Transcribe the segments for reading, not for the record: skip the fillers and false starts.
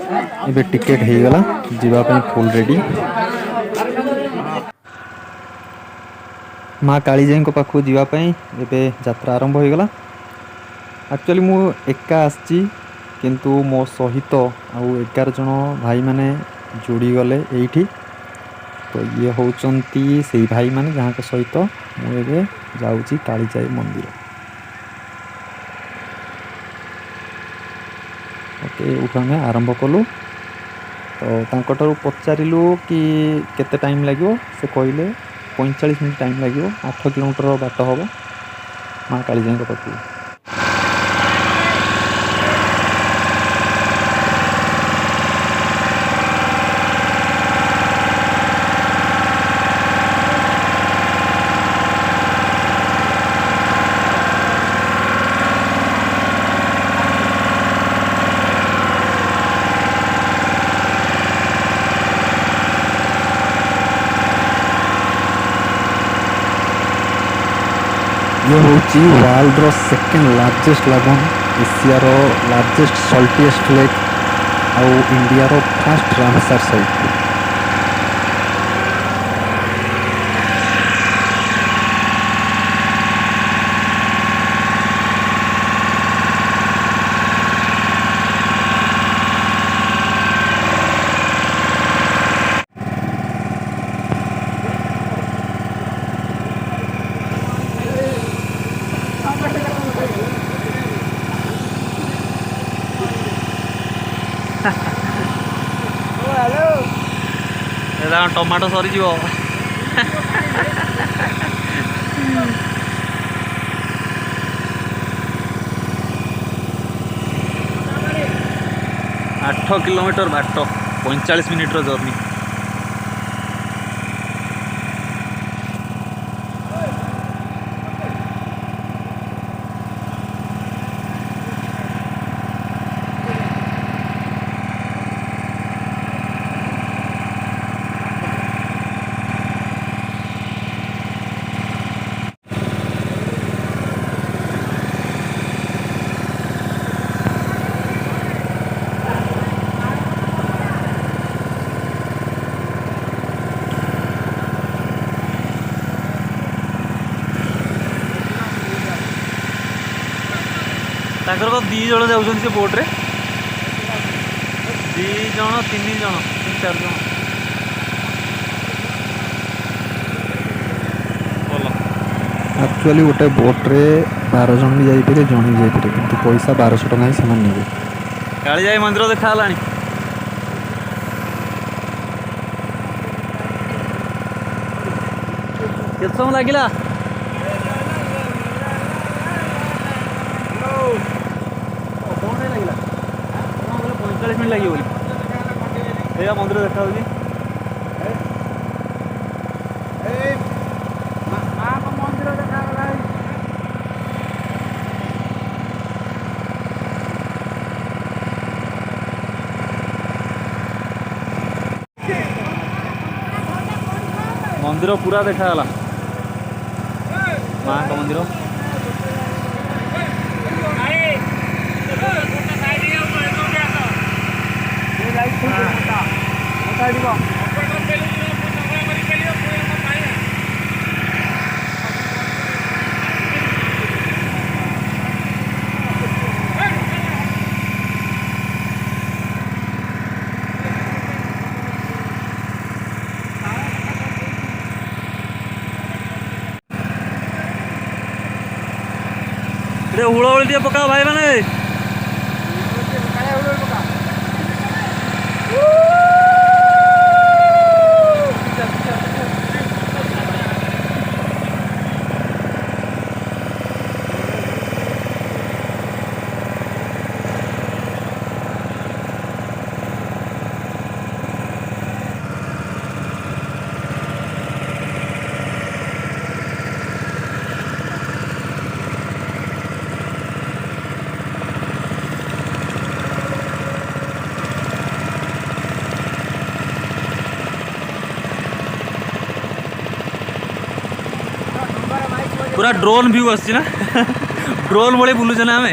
एबे टिकेट हो गला जीवाई फुल रेडी। माँ कालीजाई पाखु जीवाई एबे यात्रा आरंभ हो गला। एक्चुअली मु एका आसची किंतु मो सहित आउ 11 जन भाई माने जोड़ी गले एठी। तो ये होचंती से भाई माने जहाँ सहित मुझे जाऊँगी कालीजाई मंदिर। ओके उठू आम आरंभ कलु। तो पचारू कि केते टाइम लगे से कहले 45 मिनट टाइम लगे 8 किलोमीटर बाट हम माँ कालीजाई पाखु। ये हूँ वर्ल्ड रो सेकेंड लार्जेस्ट लागून, एशिया रो लार्जेस्ट सल्टिएस्ट लेक आउ India row first Ramsar site. Tomato सरी जीव 8 किलोमीटर बाट 45 मिनिट जर्नी। ताकर तो 2 जन जाऊँ से बोट्रे 2 जन 3 जन 3-4 जन एक्चुअली गोटे बोट्रे 12 जन भी जाइए जन भी जाइए कि पैसा 1200 टका ही सामान ने। कालीजाई मंदिर देखा केते समय लगिला? 45 मिनट लगे बोली मंदिर देखा मंदिर पूरा देखा माँ का मंदिर। हुड़हुड़ी टे पका भाई मैंने पूरा ड्रोन व्यू आसी ना ड्रोन भाई बुलूचे ना आम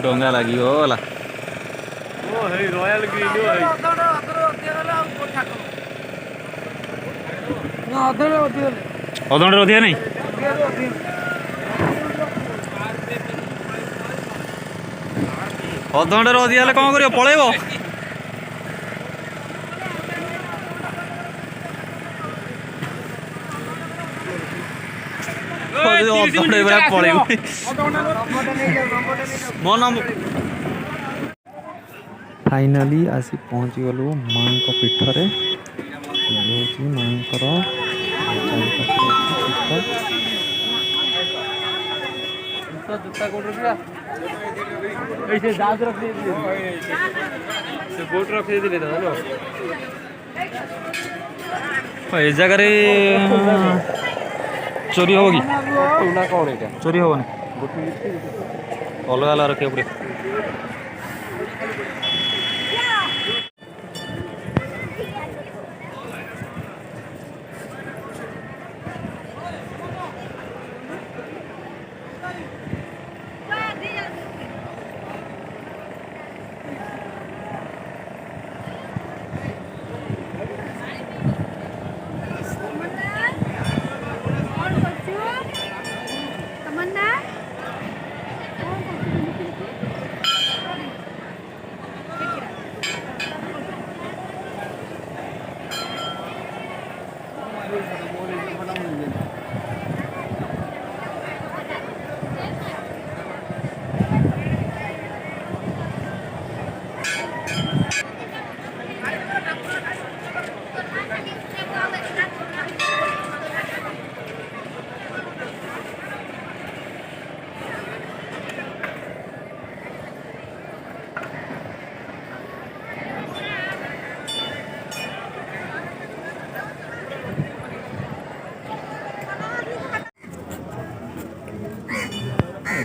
डंगा लगी गला रॉयल ग्रीन अधघंटे अधिका नहीं अधघंटे अधिका हेल्ले कौन कर पलैब अधघंटे पलैब मो नंबर फाइनाली आसी पहुँची गलु माँ पीठरे माँ ए जगार चोरी हम कि चोरी हेनी अलग अलग रखा पड़े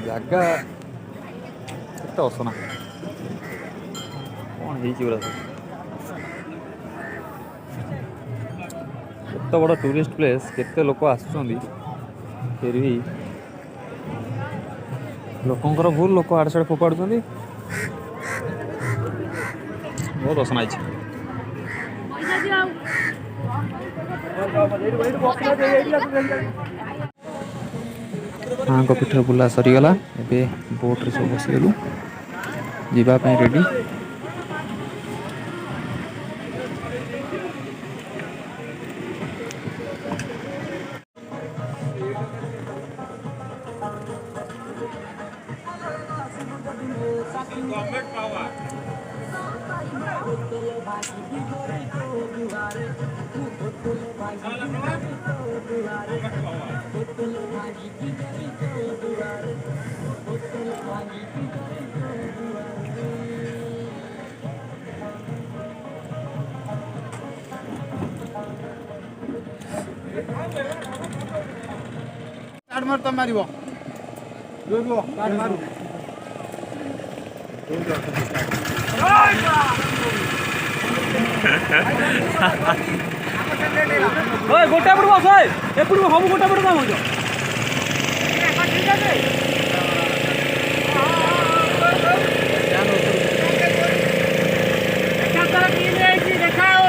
जगह केते असना कौन हो बड़ टूरिस्ट प्लेस केते लोक आसुचंदी फिर भी लोकंकर भूल लोक आड़ साड़े फोपाड़ुचंदी बहुत असना है हाँ पीठ बुला सरीगला ए बोट्रे सब बसीगलु जावाई रेडी तो मारिबो गोटा पड़ बस एपड़ हम गोटा पड़ काम देखाओ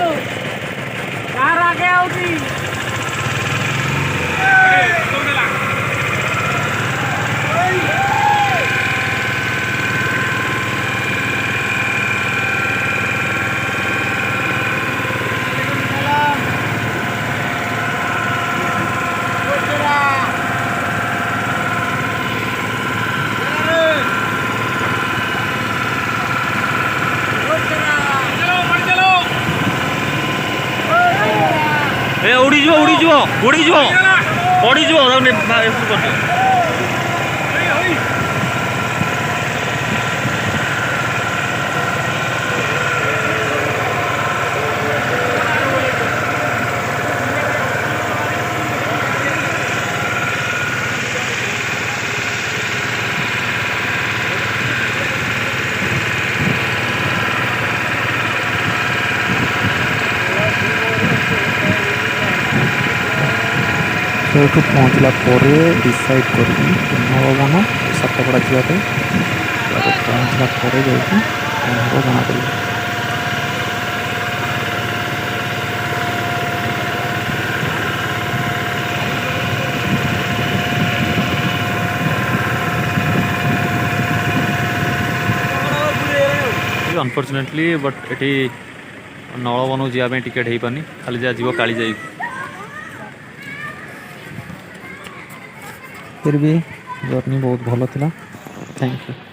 कार आगे आउती उड़ीज पड़ीज ସେଇଠୁ ପହଞ୍ଚିଲା ପରେ ଡିସାଇଡ଼୍ କରିବି ଭବନ ସାତପଡ଼ା ଯିବା ପାଇଁ ଜାଗାରେ ପହଞ୍ଚିଲା ପରେ ଯାଇକି କ'ଣ ହେବ ଜଣାପଡ଼ିବ। अनफर्चुनेटली बट ये नलवन जावाई टिकेट हो पानी खाली जहाँ जीव काली जाई फिर भी जर्नी बहुत भल था। Thank you.